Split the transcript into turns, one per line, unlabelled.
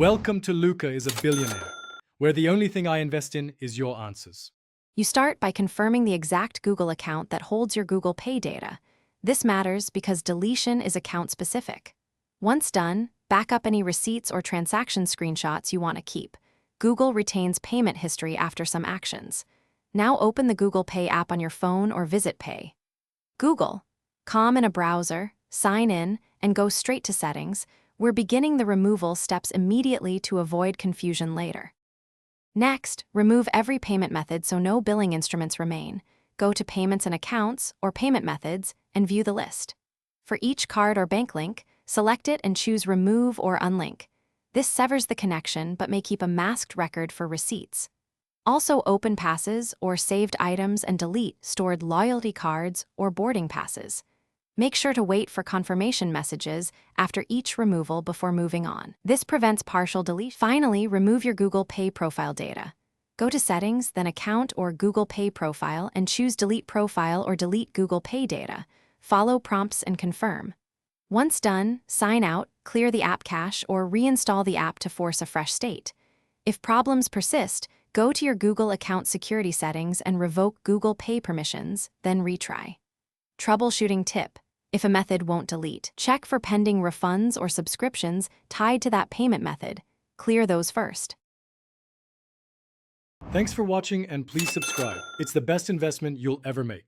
Welcome to Luca is a Billionaire, where the only thing I invest in is your answers.
You start by confirming the exact Google account that holds your Google Pay data. This matters because deletion is account-specific. Once done, back up any receipts or transaction screenshots you want to keep. Google retains payment history after some actions. Now open the Google Pay app on your phone or visit Pay. Google. Com in a browser, sign in, and go straight to Settings. We're beginning the removal steps immediately to avoid confusion later. Next, remove every payment method so no billing instruments remain. Go to Payments and Accounts or Payment Methods and view the list. For each card or bank link, select it and choose Remove or Unlink. This severs the connection but may keep a masked record for receipts. Also open passes or saved items and delete stored loyalty cards or boarding passes. Make sure to wait for confirmation messages after each removal before moving on. This prevents partial delete. Finally, remove your Google Pay profile data. Go to Settings, then Account or Google Pay Profile and choose Delete Profile or Delete Google Pay Data. Follow prompts and confirm. Once done, sign out, clear the app cache, or reinstall the app to force a fresh state. If problems persist, go to your Google account security settings and revoke Google Pay permissions, then retry. Troubleshooting tip. If a method won't delete, check for pending refunds or subscriptions tied to that payment method. Clear those first.
Thanks for watching and please subscribe. It's the best investment you'll ever make.